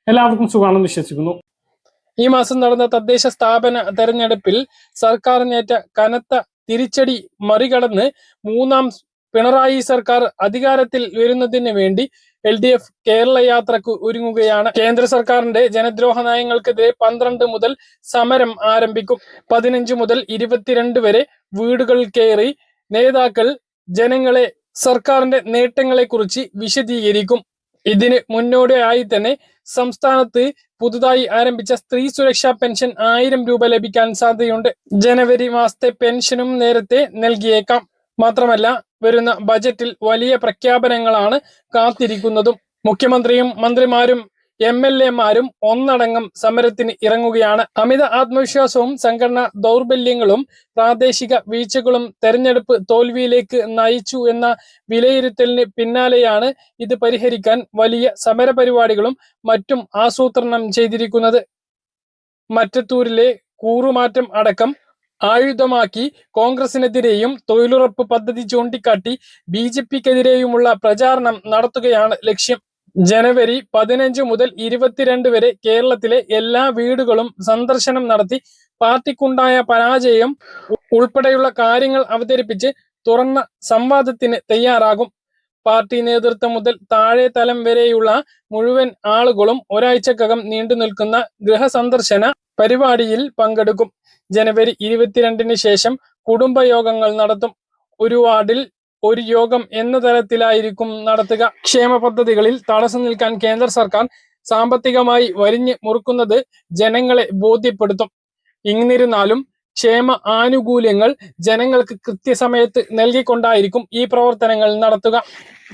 എല്ലാവർക്കും സുഖാണെന്ന് വിശ്വസിക്കുന്നു. ഈ മാസം നടന്ന തദ്ദേശ സ്ഥാപന തെരഞ്ഞെടുപ്പിൽ സർക്കാരിനേറ്റ കനത്ത തിരിച്ചടി മറികടന്ന് മൂന്നാം പിണറായി സർക്കാർ അധികാരത്തിൽ വരുന്നതിന് വേണ്ടി LDF കേരള യാത്രക്ക് ഒരുങ്ങുകയാണ്. കേന്ദ്ര സർക്കാരിന്റെ ജനദ്രോഹ നയങ്ങൾക്കെതിരെ 12 മുതൽ സമരം ആരംഭിക്കും. 15 മുതൽ 22 വരെ വീടുകൾ കയറി നേതാക്കൾ ജനങ്ങളെ സർക്കാരിന്റെ നേട്ടങ്ങളെ കുറിച്ച് വിശദീകരിക്കും. ഇതിന് മുന്നോടിയായി തന്നെ സംസ്ഥാനത്ത് പുതുതായി ആരംഭിച്ച സ്ത്രീ സുരക്ഷാ പെൻഷൻ 1000 രൂപ ലഭിക്കാൻ സാധ്യതയുണ്ട്. ജനുവരി മാസത്തെ പെൻഷനും നേരത്തെ നൽകിയേക്കാം. മാത്രമല്ല, വരുന്ന ബജറ്റിൽ വലിയ പ്രഖ്യാപനങ്ങളാണ് കാത്തിരിക്കുന്നതും. മുഖ്യമന്ത്രിയും മന്ത്രിമാരും MLA-മാരും ഒന്നടങ്കം സമരത്തിന് ഇറങ്ങുകയാണ്. അമിത ആത്മവിശ്വാസവും സംഘടനാ ദൗർബല്യങ്ങളും പ്രാദേശിക വീഴ്ചകളും തെരഞ്ഞെടുപ്പ് തോൽവിയിലേക്ക് നയിച്ചു എന്ന വിലയിരുത്തലിന് പിന്നാലെയാണ് ഇത് പരിഹരിക്കാൻ വലിയ സമരപരിപാടികളും മറ്റും ആസൂത്രണം ചെയ്തിരിക്കുന്നത്. മറ്റത്തൂരിലെ കൂറുമാറ്റം അടക്കം ആയുധമാക്കി കോൺഗ്രസിനെതിരെയും തൊഴിലുറപ്പ് പദ്ധതി ചൂണ്ടിക്കാട്ടി BJP-ക്കെതിരെയുമുള്ള പ്രചാരണം നടത്തുകയാണ് ലക്ഷ്യം. ജനുവരി 15 മുതൽ 22 വരെ കേരളത്തിലെ എല്ലാ വീടുകളും സന്ദർശനം നടത്തി പാർട്ടിക്കുണ്ടായ പരാജയം ഉൾപ്പെടെയുള്ള കാര്യങ്ങൾ അവതരിപ്പിച്ച് തുറന്ന സംവാദത്തിന് തയ്യാറാകും. പാർട്ടി നേതൃത്വം മുതൽ താഴെ തലം വരെയുള്ള മുഴുവൻ ആളുകളും ഒരാഴ്ചക്കകം നീണ്ടു നിൽക്കുന്ന ഗൃഹസന്ദർശന പരിപാടിയിൽ പങ്കെടുക്കും. ജനുവരി 22-ന് ശേഷം കുടുംബയോഗങ്ങൾ നടത്തും. ഒരു വാർഡിൽ ഒരു യോഗം എന്ന തരത്തിലായിരിക്കും നടത്തുക. ക്ഷേമ പദ്ധതികളിൽ തടസ്സം നിൽക്കാൻ കേന്ദ്ര സർക്കാർ സാമ്പത്തികമായി വരിഞ്ഞ് മുറുക്കുന്നത് ജനങ്ങളെ ബോധ്യപ്പെടുത്തും. എന്നിരുന്നാലും ക്ഷേമ ആനുകൂല്യങ്ങൾ ജനങ്ങൾക്ക് കൃത്യസമയത്ത് നൽകിക്കൊണ്ടായിരിക്കും ഈ പ്രവർത്തനങ്ങൾ നടത്തുക.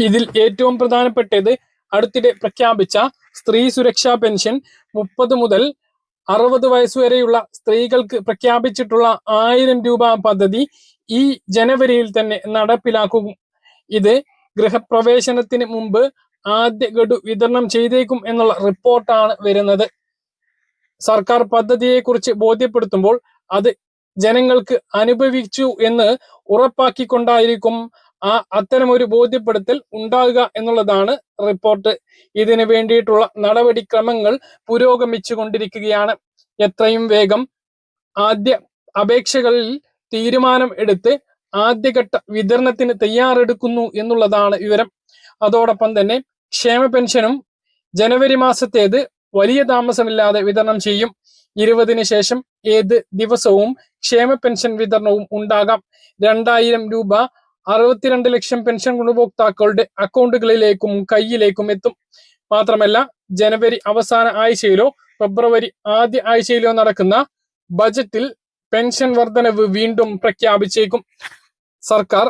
ഇതിൽ ഏറ്റവും പ്രധാനപ്പെട്ടത് അടുത്തിടെ പ്രഖ്യാപിച്ച സ്ത്രീ സുരക്ഷാ പെൻഷൻ 30 മുതൽ 60 വയസ്സുവരെയുള്ള സ്ത്രീകൾക്ക് പ്രഖ്യാപിച്ചിട്ടുള്ള 1000 രൂപ പദ്ധതി ഈ ജനുവരിയിൽ തന്നെ നടപ്പിലാക്കും. ഇത് ഗൃഹപ്രവേശനത്തിന് മുമ്പ് ആദ്യ ഗഡു വിതരണം ചെയ്തേക്കും എന്നുള്ള റിപ്പോർട്ടാണ് വരുന്നത്. സർക്കാർ പദ്ധതിയെക്കുറിച്ച് ബോധ്യപ്പെടുത്തുമ്പോൾ അത് ജനങ്ങൾക്ക് അനുഭവിച്ചു എന്ന് ഉറപ്പാക്കിക്കൊണ്ടായിരിക്കും അത്തരമൊരു ബോധ്യപ്പെടുത്തൽ ഉണ്ടാകുക എന്നുള്ളതാണ് റിപ്പോർട്ട്. ഇതിനു വേണ്ടിയിട്ടുള്ള നടപടിക്രമങ്ങൾ പുരോഗമിച്ചു കൊണ്ടിരിക്കുകയാണ്. എത്രയും വേഗം ആദ്യ അപേക്ഷകളിൽ തീരുമാനം എടുത്ത് ആദ്യഘട്ട വിതരണത്തിന് തയ്യാറെടുക്കുന്നു എന്നുള്ളതാണ് വിവരം. അതോടൊപ്പം തന്നെ ക്ഷേമ പെൻഷനും ജനുവരി മാസത്തേത് വലിയ താമസമില്ലാതെ വിതരണം ചെയ്യും. 20-ന് ശേഷം ഏത് ദിവസവും ക്ഷേമ പെൻഷൻ വിതരണവും ഉണ്ടാകാം. 2000 രൂപ 62 ലക്ഷം പെൻഷൻ ഗുണഭോക്താക്കളുടെ അക്കൗണ്ടുകളിലേക്കും കയ്യിലേക്കും എത്തും. മാത്രമല്ല, ജനുവരി അവസാന ആഴ്ചയിലോ ഫെബ്രുവരി ആദ്യ ആഴ്ചയിലോ നടക്കുന്ന ബജറ്റിൽ പെൻഷൻ വർധനവ് വീണ്ടും പ്രഖ്യാപിച്ചേക്കും. സർക്കാർ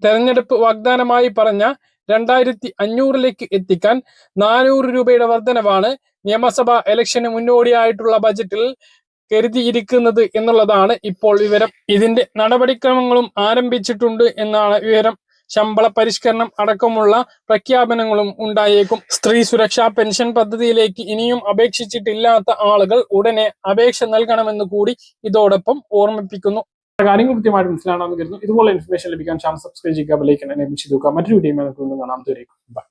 തെരഞ്ഞെടുപ്പ് വാഗ്ദാനമായി പറഞ്ഞ 2500-ലേക്ക് എത്തിക്കാൻ 400 രൂപയുടെ വർധനവാണ് നിയമസഭാ ഇലക്ഷന് മുന്നോടിയായിട്ടുള്ള ബജറ്റിൽ കരുതിയിരിക്കുന്നത് എന്നുള്ളതാണ് ഇപ്പോൾ വിവരം. ഇതിന്റെ നടപടിക്രമങ്ങളും ആരംഭിച്ചിട്ടുണ്ട് എന്നാണ് വിവരം. ശമ്പള പരിഷ്കരണം അടക്കമുള്ള പ്രഖ്യാപനങ്ങളും ഉണ്ടായേക്കും. സ്ത്രീ സുരക്ഷാ പെൻഷൻ പദ്ധതിയിലേക്ക് ഇനിയും അപേക്ഷിച്ചിട്ടില്ലാത്ത ആളുകൾ ഉടനെ അപേക്ഷ നൽകണമെന്ന് കൂടി ഇതോടൊപ്പം ഓർമ്മിപ്പിക്കുന്നു. കാര്യങ്ങൾ കൃത്യമായിട്ട് മനസ്സിലാണെന്ന് കരുതുന്നു. ഇതുപോലെ ഇൻഫർമേഷൻ ലഭിക്കാൻ ചാനൽ സബ്സ്ക്രൈബ് ചെയ്യുക, ബെൽ ഐക്കൺ എനേബിൾ ചെയ്ത് വെക്കുക. മറ്റൊരു വീഡിയോയുമായി നമുക്ക് കാണാം.